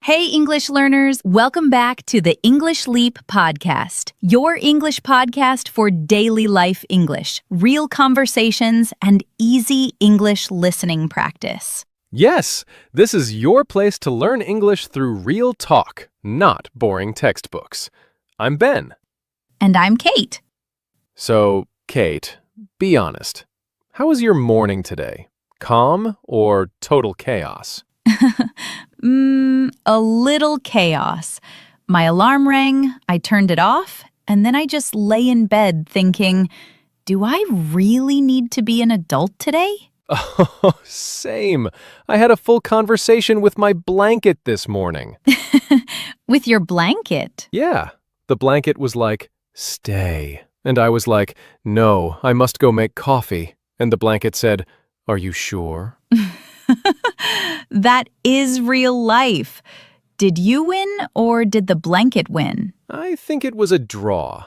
Hey, English learners, welcome back to the English Leap podcast, your English podcast for daily life English, real conversations, and easy English listening practice. Yes, this is your place to learn English through real talk, not boring textbooks. I'm Ben. And I'm Kate. So, Kate, be honest. How was your morning today? Calm or total chaos? A little chaos. My alarm rang, I turned it off, and then I just lay in bed thinking, do I really need to be an adult today? Oh, same. I had a full conversation with my blanket this morning. With your blanket? Yeah, the blanket was like, stay. And I was like, no, I must go make coffee. And the blanket said, are you sure? That is real life. Did you win or did the blanket win? I think it was a draw.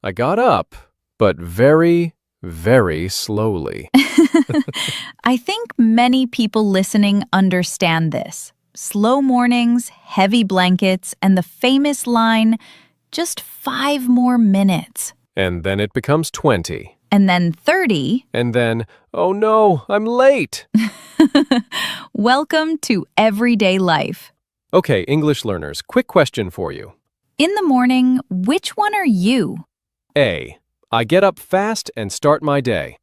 I got up, but very, very slowly. I think many people listening understand this. Slow mornings, heavy blankets, and the famous line, just 5 more minutes. And then it becomes 20. And then 30. And then, oh no, I'm late. Welcome to everyday life. Okay, English learners, quick question for you. In the morning, which one are you? A, I get up fast and start my day.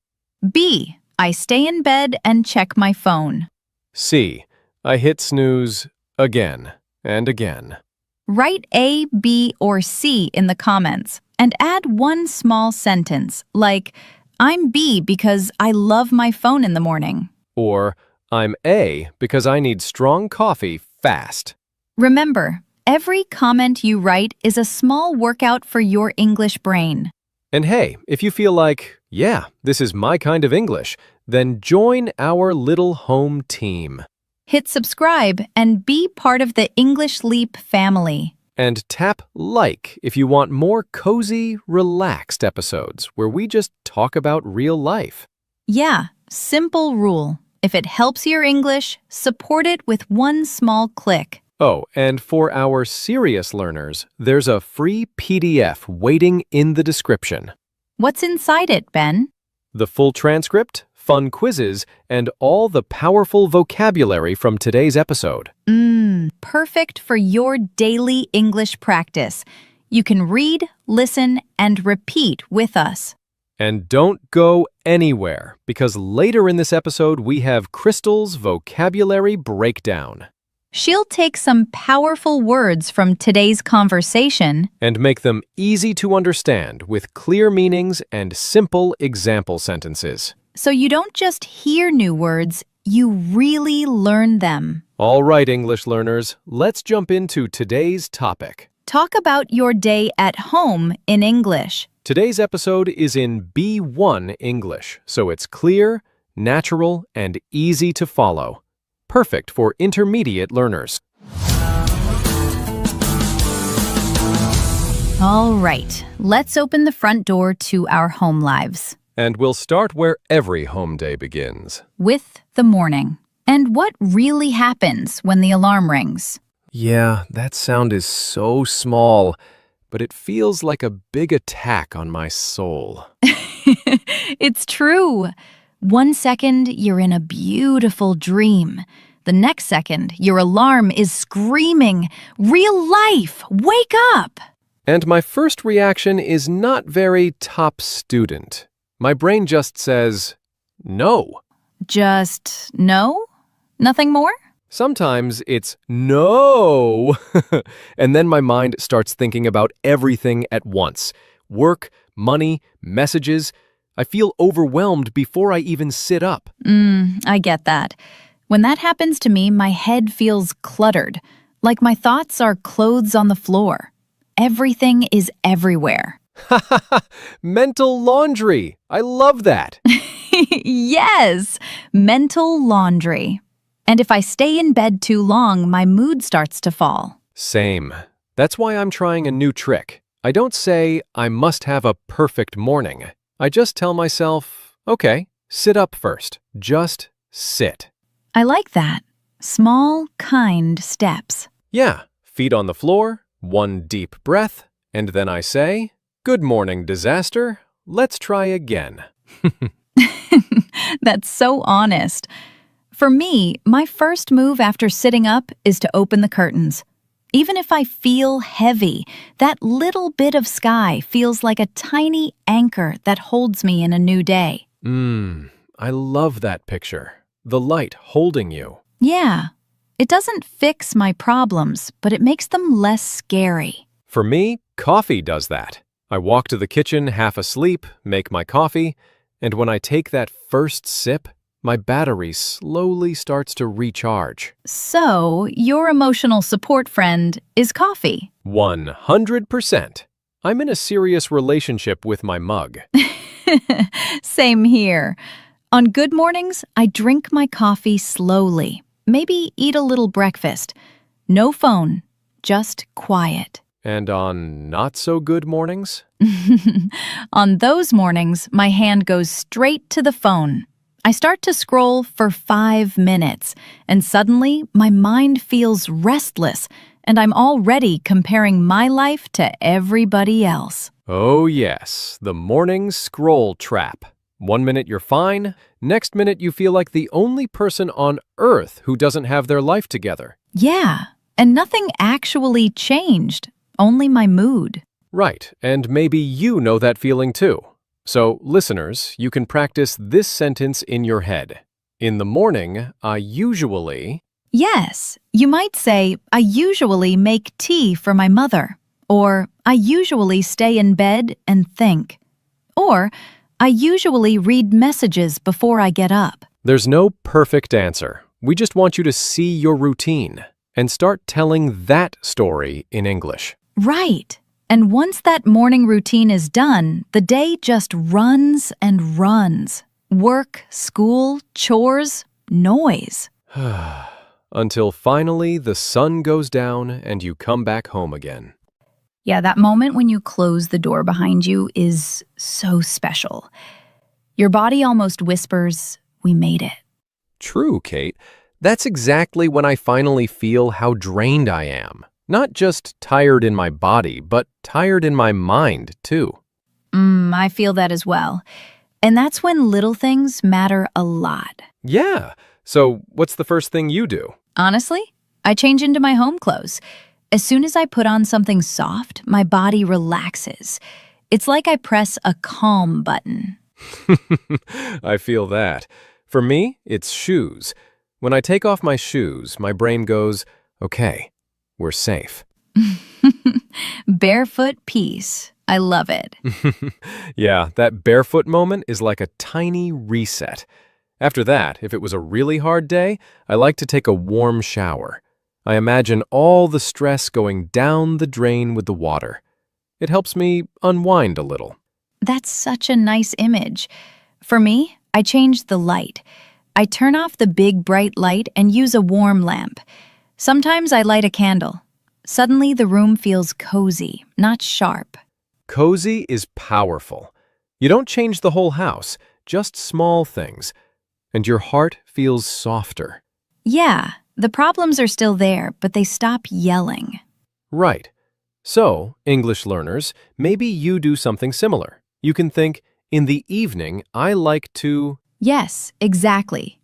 B, I stay in bed and check my phone. C, I hit snooze again and again. Write A, B, or C in the comments and add one small sentence like, I'm B because I love my phone in the morning. Or, I'm A because I need strong coffee fast. Remember, every comment you write is a small workout for your English brain. And hey, if you feel like, yeah, this is my kind of English, then join our little home team. Hit subscribe and be part of the English Leap family. And tap like if you want more cozy, relaxed episodes where we just talk about real life. Yeah, simple rule. If it helps your English, support it with one small click. Oh, and for our serious learners, there's a free PDF waiting in the description. What's inside it, Ben? The full transcript, fun quizzes, and all the powerful vocabulary from today's episode. Perfect for your daily English practice. You can read, listen, and repeat with us. And don't go anywhere, because later in this episode we have Crystal's vocabulary breakdown. She'll take some powerful words from today's conversation And make them easy to understand with clear meanings and simple example sentences. so you don't just hear new words, you really learn them. All right, English learners, let's jump into today's topic. Talk about your day at home in English. Today's episode is in B1 English, so it's clear, natural, and easy to follow. Perfect for intermediate learners. All right, let's open the front door to our home lives. And we'll start where every home day begins. With the morning. And what really happens when the alarm rings? Yeah, that sound is so small, but it feels like a big attack on my soul. It's true. 1 second, you're in a beautiful dream. The next second, your alarm is screaming, "Real life! Wake up!" And my first reaction is not very top student. My brain just says, no. Just no? Nothing more? Sometimes it's no. And then my mind starts thinking about everything at once. Work, money, messages. I feel overwhelmed before I even sit up. I get that. When that happens to me, my head feels cluttered, like my thoughts are clothes on the floor. Everything is everywhere. Mental laundry. I love that. Yes, mental laundry. And if I stay in bed too long, my mood starts to fall. Same. That's why I'm trying a new trick. I don't say I must have a perfect morning. I just tell myself, okay, sit up first. Just sit. I like that. Small, kind steps. Yeah, feet on the floor, one deep breath, and then I say, "Good morning, disaster. Let's try again." That's so honest. For me, my first move after sitting up is to open the curtains. Even if I feel heavy, that little bit of sky feels like a tiny anchor that holds me in a new day. I love that picture. The light holding you. Yeah, it doesn't fix my problems, but it makes them less scary. For me, coffee does that. I walk to the kitchen half asleep, make my coffee, and when I take that first sip, my battery slowly starts to recharge. So, your emotional support friend is coffee. 100%. I'm in a serious relationship with my mug. Same here. On good mornings, I drink my coffee slowly. Maybe eat a little breakfast. No phone, just quiet. And on not so good mornings? On those mornings, my hand goes straight to the phone. I start to scroll for 5 minutes, and suddenly my mind feels restless, and I'm already comparing my life to everybody else. Oh yes, the morning scroll trap. 1 minute you're fine, next minute you feel like the only person on earth who doesn't have their life together. Yeah, and nothing actually changed, only my mood. Right, and maybe you know that feeling too. So, listeners, you can practice this sentence in your head. In the morning, I usually... Yes, you might say, I usually make tea for my mother. Or, I usually stay in bed and think. Or, I usually read messages before I get up. There's no perfect answer. We just want you to see your routine and start telling that story in English. Right. And once that morning routine is done, the day just runs and runs. Work, school, chores, noise. Until finally the sun goes down and you come back home again. Yeah, that moment when you close the door behind you is so special. Your body almost whispers, "We made it." True, Kate. That's exactly when I finally feel how drained I am. Not just tired in my body, but tired in my mind, too. I feel that as well. And that's when little things matter a lot. Yeah. So what's the first thing you do? Honestly, I change into my home clothes. As soon as I put on something soft, my body relaxes. It's like I press a calm button. I feel that. For me, it's shoes. When I take off my shoes, my brain goes, okay, we're safe. Barefoot peace. I love it. Yeah, that barefoot moment is like a tiny reset. After that, if it was a really hard day, I like to take a warm shower. I imagine all the stress going down the drain with the water. It helps me unwind a little. That's such a nice image. For me, I change the light. I turn off the big bright light and use a warm lamp. Sometimes I light a candle. Suddenly the room feels cozy, not sharp. Cozy is powerful. You don't change the whole house, just small things. And your heart feels softer. Yeah, the problems are still there, but they stop yelling. Right. So, English learners, maybe you do something similar. You can think, in the evening, I like to... Yes, exactly.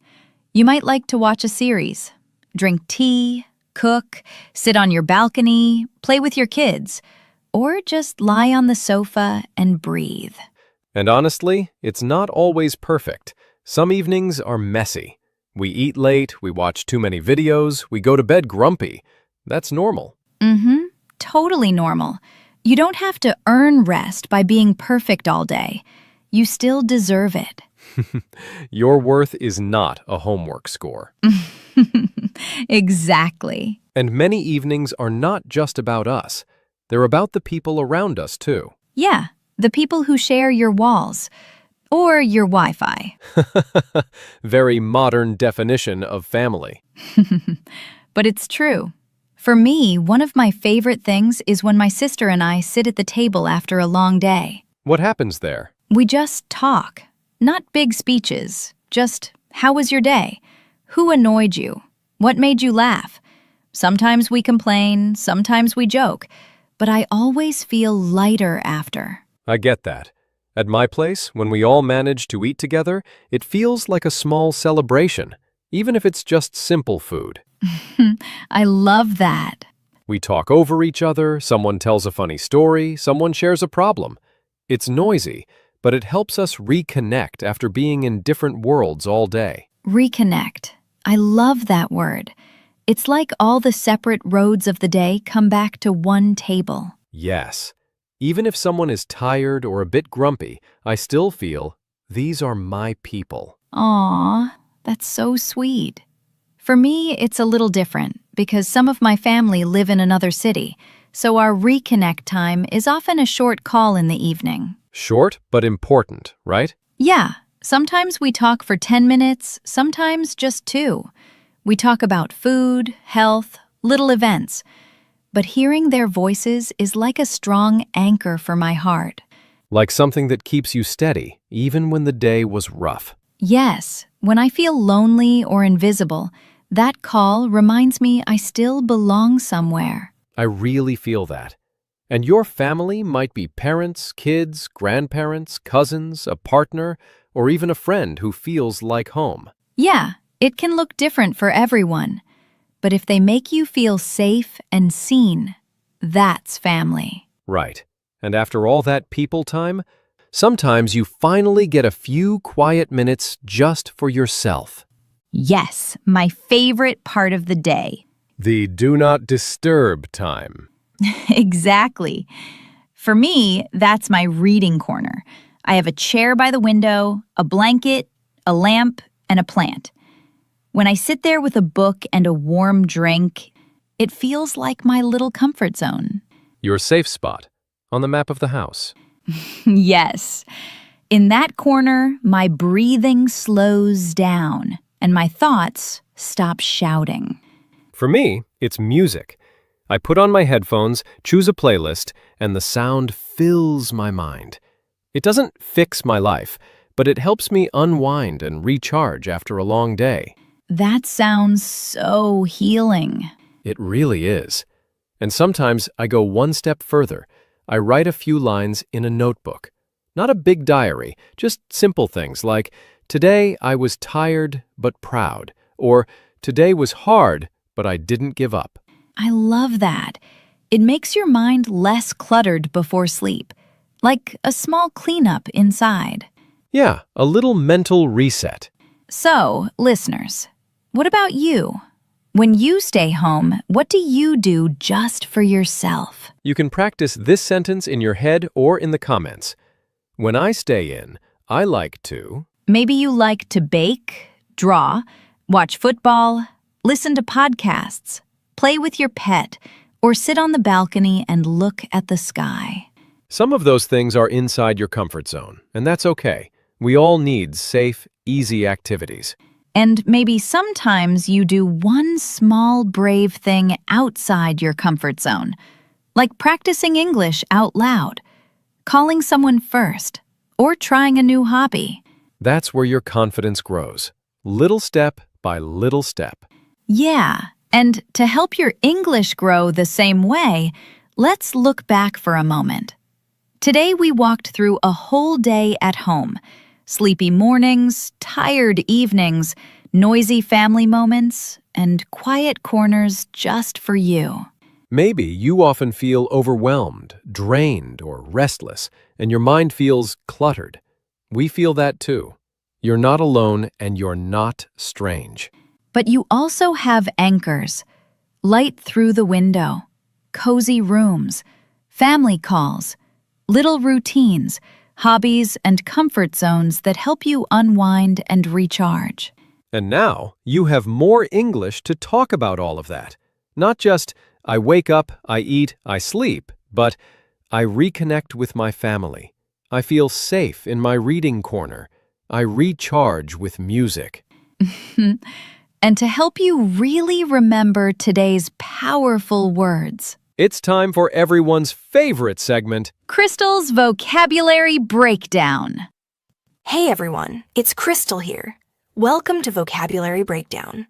You might like to watch a series, drink tea, cook, sit on your balcony, play with your kids, or just lie on the sofa and breathe. And honestly, it's not always perfect. Some evenings are messy. We eat late, we watch too many videos, we go to bed grumpy. That's normal. Totally normal. You don't have to earn rest by being perfect all day. You still deserve it. Your worth is not a homework score. Exactly. And many evenings are not just about us. They're about the people around us, too. Yeah, the people who share your walls. Or your Wi-Fi. Very modern definition of family. But it's true. For me, one of my favorite things is when my sister and I sit at the table after a long day. What happens there? We just talk. Not big speeches. Just, how was your day? Who annoyed you? What made you laugh? Sometimes we complain, sometimes we joke, but I always feel lighter after. I get that. At my place, when we all manage to eat together, it feels like a small celebration, even if it's just simple food. I love that. We talk over each other, someone tells a funny story, someone shares a problem. It's noisy, but it helps us reconnect after being in different worlds all day. Reconnect. I love that word. It's like all the separate roads of the day come back to one table. Yes. Even if someone is tired or a bit grumpy, I still feel, these are my people. Aw, that's so sweet. For me, it's a little different because some of my family live in another city, so our reconnect time is often a short call in the evening. Short, but important, right? Yeah, sometimes we talk for 10 minutes, sometimes just 2. We talk about food, health, little events. But hearing their voices is like a strong anchor for my heart. Like something that keeps you steady, even when the day was rough. Yes, when I feel lonely or invisible, that call reminds me I still belong somewhere. I really feel that. And your family might be parents, kids, grandparents, cousins, a partner, or even a friend who feels like home. Yeah, it can look different for everyone. But if they make you feel safe and seen, that's family. Right. And after all that people time, sometimes you finally get a few quiet minutes just for yourself. Yes, my favorite part of the day. The do not disturb time. Exactly. For me, that's my reading corner. I have a chair by the window, a blanket, a lamp, and a plant. When I sit there with a book and a warm drink, it feels like my little comfort zone. Your safe spot on the map of the house. Yes. In that corner, my breathing slows down and my thoughts stop shouting. For me, it's music. I put on my headphones, choose a playlist, and the sound fills my mind. It doesn't fix my life, but it helps me unwind and recharge after a long day. That sounds so healing. It really is. And sometimes I go one step further. I write a few lines in a notebook. Not a big diary, just simple things like, today I was tired but proud, or today was hard but I didn't give up. I love that. It makes your mind less cluttered before sleep, like a small cleanup inside. Yeah, a little mental reset. So, listeners, what about you? When you stay home, what do you do just for yourself? You can practice this sentence in your head or in the comments. When I stay in, I like to... Maybe you like to bake, draw, watch football, listen to podcasts, play with your pet, or sit on the balcony and look at the sky. Some of those things are inside your comfort zone, and that's okay. We all need safe, easy activities. And maybe sometimes you do one small brave thing outside your comfort zone, like practicing English out loud, calling someone first, or trying a new hobby. That's where your confidence grows, little step by little step. Yeah, and to help your English grow the same way, let's look back for a moment. Today we walked through a whole day at home. Sleepy mornings, tired evenings, noisy family moments, and quiet corners just for you. Maybe you often feel overwhelmed, drained, or restless, and your mind feels cluttered. We feel that too. You're not alone, and you're not strange. But you also have anchors. Light through the window, cozy rooms, family calls, little routines, hobbies, and comfort zones that help you unwind and recharge. And now you have more English to talk about all of that. Not just, I wake up, I eat, I sleep, but I reconnect with my family. I feel safe in my reading corner. I recharge with music. And to help you really remember today's powerful words, it's time for everyone's favorite segment, Crystal's Vocabulary Breakdown. Hey everyone, it's Crystal here. Welcome to Vocabulary Breakdown.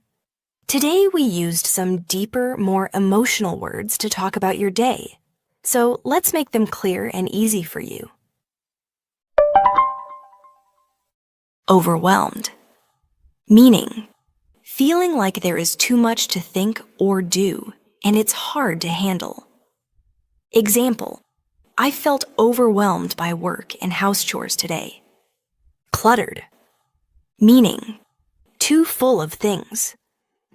Today we used some deeper, more emotional words to talk about your day. So let's make them clear and easy for you. Overwhelmed. Meaning, feeling like there is too much to think or do, and it's hard to handle. Example, I felt overwhelmed by work and house chores today. Cluttered. Meaning, too full of things.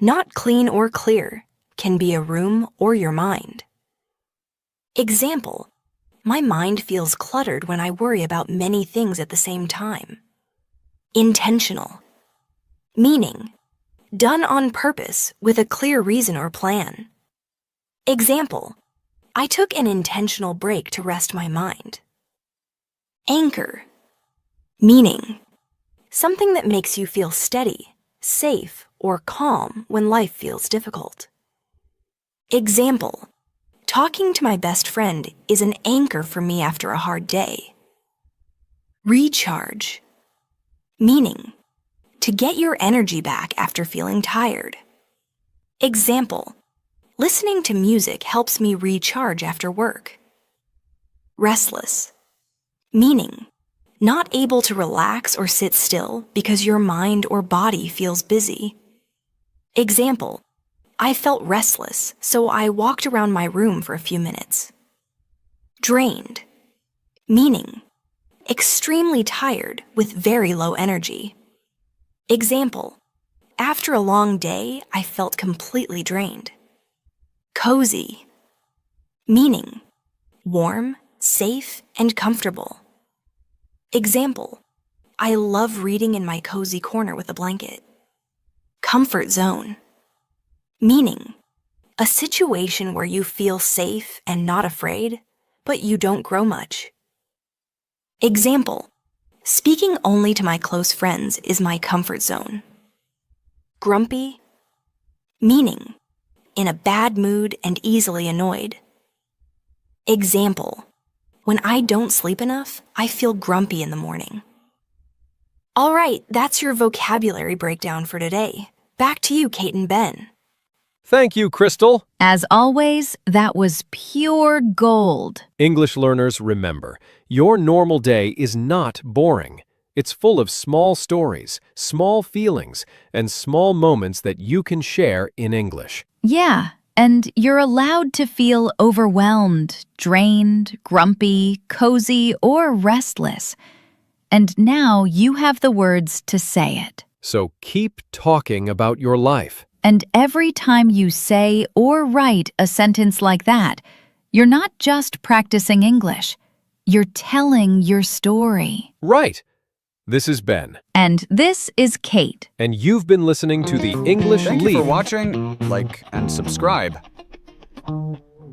Not clean or clear, can be a room or your mind. Example, my mind feels cluttered when I worry about many things at the same time. Intentional. Meaning, done on purpose with a clear reason or plan. Example, I took an intentional break to rest my mind. Anchor. Meaning, something that makes you feel steady, safe, or calm when life feels difficult. Example, talking to my best friend is an anchor for me after a hard day. Recharge. Meaning, to get your energy back after feeling tired. Example, listening to music helps me recharge after work. Restless. Meaning, not able to relax or sit still because your mind or body feels busy. Example, I felt restless, so I walked around my room for a few minutes. Drained. Meaning, extremely tired with very low energy. Example, after a long day, I felt completely drained. Cozy. Meaning, warm, safe, and comfortable. Example, I love reading in my cozy corner with a blanket. Comfort zone. Meaning, a situation where you feel safe and not afraid, but you don't grow much. Example, speaking only to my close friends is my comfort zone. Grumpy. Meaning, in a bad mood and easily annoyed. Example, when I don't sleep enough, I feel grumpy in the morning. All right, that's your vocabulary breakdown for today. Back to you, Kate and Ben. Thank you, Crystal. As always, that was pure gold. English learners, remember, your normal day is not boring. It's full of small stories, small feelings, and small moments that you can share in English. Yeah, and you're allowed to feel overwhelmed, drained, grumpy, cozy, or restless. And now you have the words to say it. So keep talking about your life. And every time you say or write a sentence like that, you're not just practicing English. You're telling your story. Right. This is Ben. And this is Kate. And you've been listening to the English Thank Leap. you for watching, like, and subscribe.